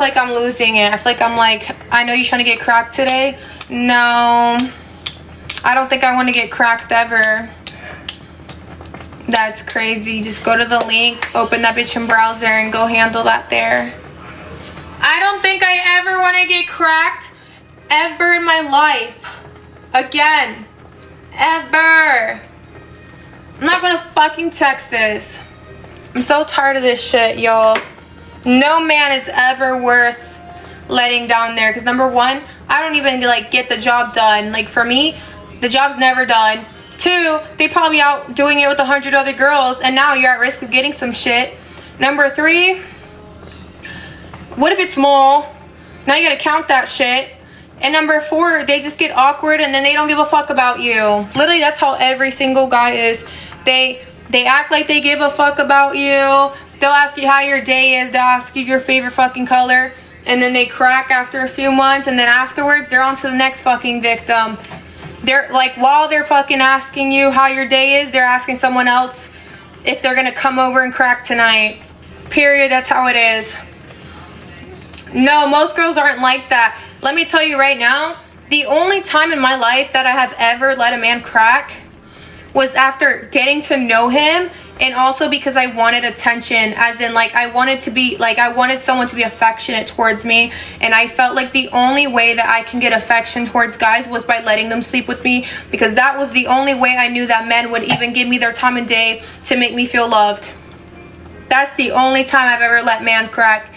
like I'm losing it. I feel like I'm like, I know you're trying to get cracked today. No, I don't think I want to get cracked ever. That's crazy. Just go to the link, open that bitch in browser, and go handle that there. I don't think I ever want to get cracked ever in my life. Again. Ever. I'm not gonna fucking text this. I'm so tired of this shit, y'all. No man is ever worth letting down there. Because number one, I don't even like get the job done. Like for me, the job's never done. Two, they probably out doing it with 100 other girls, and now you're at risk of getting some shit. Number three, what if it's small? Now you gotta count that shit. And number four, they just get awkward and then they don't give a fuck about you. Literally, that's how every single guy is. They act like they give a fuck about you. They'll ask you how your day is. They'll ask you your favorite fucking color. And then they crack after a few months. And then afterwards, they're on to the next fucking victim. They're like, while they're fucking asking you how your day is, they're asking someone else if they're gonna come over and crack tonight. Period. That's how it is. No, most girls aren't like that. Let me tell you right now, the only time in my life that I have ever let a man crack was after getting to know him, and also because I wanted attention, as in like I wanted someone to be affectionate towards me, and I felt like the only way that I can get affection towards guys was by letting them sleep with me, because that was the only way I knew that men would even give me their time of day to make me feel loved. That's the only time I've ever let man crack.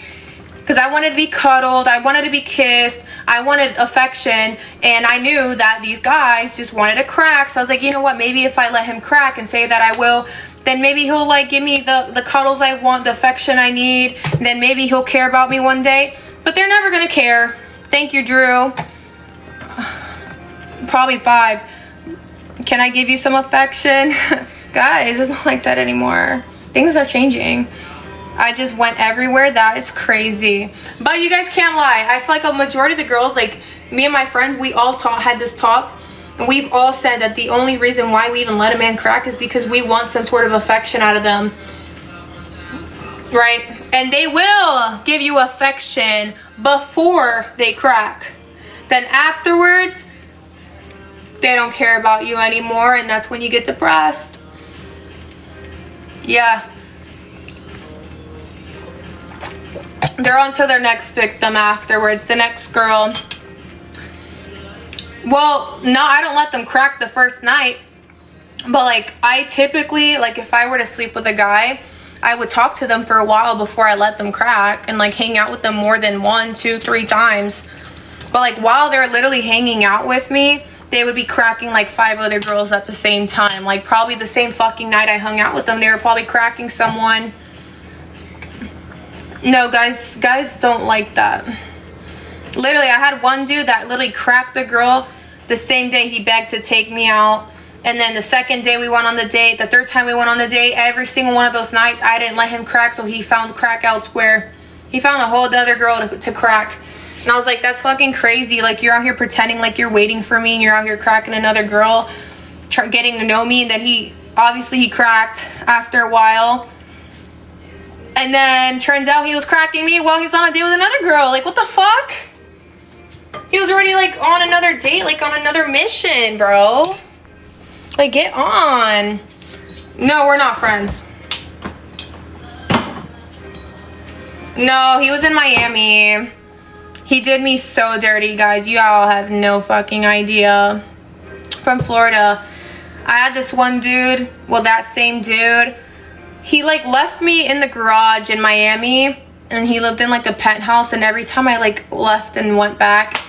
Because I wanted to be cuddled, I wanted to be kissed, I wanted affection, and I knew that these guys just wanted to crack. So I was like, you know what, maybe if I let him crack and say that I will, then maybe he'll like give me the cuddles I want, the affection I need, and then maybe he'll care about me one day. But they're never gonna care. Thank you, Drew. Probably 5. Can I give you some affection? Guys, it's not like that anymore. Things are changing. I just went everywhere. That is crazy. But you guys can't lie. I feel like a majority of the girls, like me and my friends, we all had this talk. And we've all said that the only reason why we even let a man crack is because we want some sort of affection out of them. Right? And they will give you affection before they crack. Then afterwards, they don't care about you anymore. And that's when you get depressed. Yeah. They're on to their next victim afterwards, the next girl. Well, no, I don't let them crack the first night. But, like, I typically, like, if I were to sleep with a guy, I would talk to them for a while before I let them crack and, like, hang out with them more than 1, 2, 3 times. But, like, while they're literally hanging out with me, they would be cracking, like, 5 other girls at the same time. Like, probably the same fucking night I hung out with them, they were probably cracking someone. No, guys don't like that. Literally, I had one dude that literally cracked the girl the same day he begged to take me out. And then the second day we went on the date, the third time we went on the date, every single one of those nights, I didn't let him crack, so he found crack elsewhere. He found a whole other girl to crack. And I was like, that's fucking crazy. Like, you're out here pretending like you're waiting for me, and you're out here cracking another girl, getting to know me, and then he cracked after a while. And then turns out he was cracking me while he's on a date with another girl. Like, what the fuck? He was already, like, on another date, like, on another mission, bro. Like, get on. No, we're not friends. No, he was in Miami. He did me so dirty, guys. You all have no fucking idea. From Florida. I had this one dude, well, that same dude. He, like, left me in the garage in Miami, and he lived in, like, a penthouse, and every time I, like, left and went back,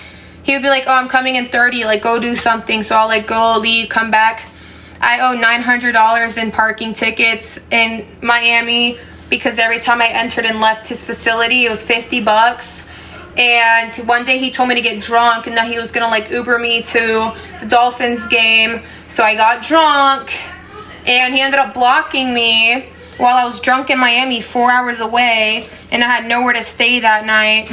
he would be like, oh, I'm coming in 30, like, go do something. So I'll, like, go, leave, come back. I owe $900 in parking tickets in Miami because every time I entered and left his facility, it was $50. And one day he told me to get drunk and that he was going to, like, Uber me to the Dolphins game. So I got drunk, and he ended up blocking me while I was drunk in Miami 4 hours away, and I had nowhere to stay that night.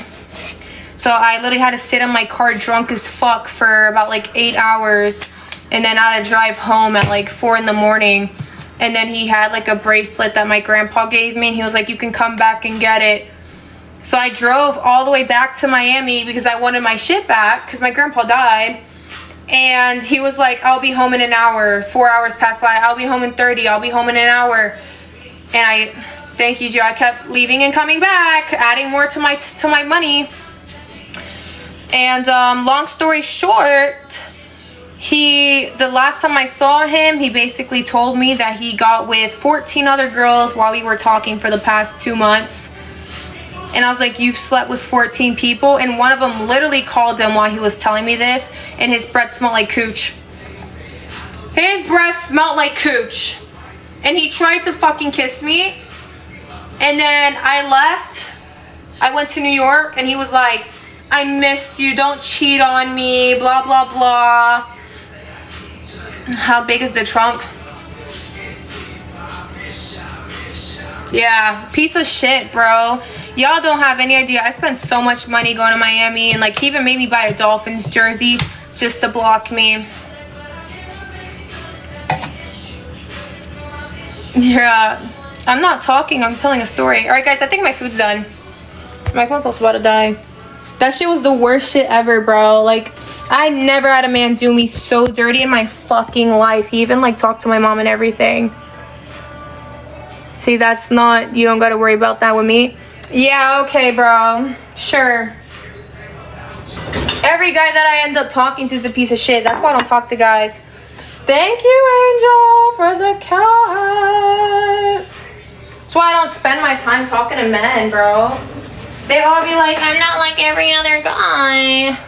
So I literally had to sit in my car drunk as fuck for about like 8 hours, and then I had to drive home at like 4 in the morning. And then he had like a bracelet that my grandpa gave me, and he was like, you can come back and get it. So I drove all the way back to Miami because I wanted my shit back because my grandpa died. And he was like, I'll be home in an hour. 4 hours passed by. I'll be home in 30. I'll be home in an hour. And thank you, Joe. I kept leaving and coming back, adding more to my money. And long story short, the last time I saw him, he basically told me that he got with 14 other girls while we were talking for the past 2 months. And I was like, you've slept with 14 people? And one of them literally called him while he was telling me this, and his breath smelled like cooch. His breath smelled like cooch. And he tried to fucking kiss me. And then I left. I went to New York, and he was like, I missed you. Don't cheat on me. Blah, blah, blah. How big is the trunk? Yeah, piece of shit, bro. Y'all don't have any idea. I spent so much money going to Miami, and like he even made me buy a Dolphins jersey just to block me. Yeah, I'm not talking, I'm telling a story. Alright guys, I think my food's done. My phone's also about to die. That shit was the worst shit ever, bro. Like, I never had a man do me so dirty in my fucking life. He even like talked to my mom and everything. See, that's not, you don't gotta worry about that with me. Yeah, okay, bro. Sure. Every guy that I end up talking to is a piece of shit. That's why I don't talk to guys. Thank you, Angel, for the cat. That's why I don't spend my time talking to men, bro. They all be like, I'm not like every other guy.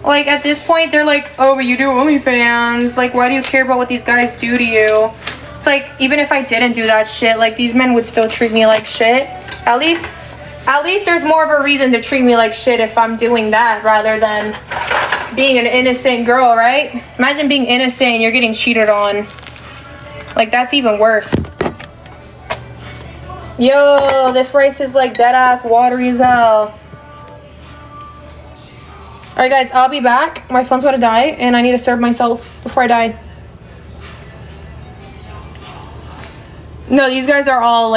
Like, at this point, they're like, oh, but you do OnlyFans. Like, why do you care about what these guys do to you? It's like, even if I didn't do that shit, like, these men would still treat me like shit. At least there's more of a reason to treat me like shit if I'm doing that rather than being an innocent girl, right? Imagine being innocent and you're getting cheated on. Like, that's even worse. Yo, this rice is like dead ass watery as hell. Alright guys, I'll be back. My phone's about to die and I need to serve myself before I die. No, these guys are all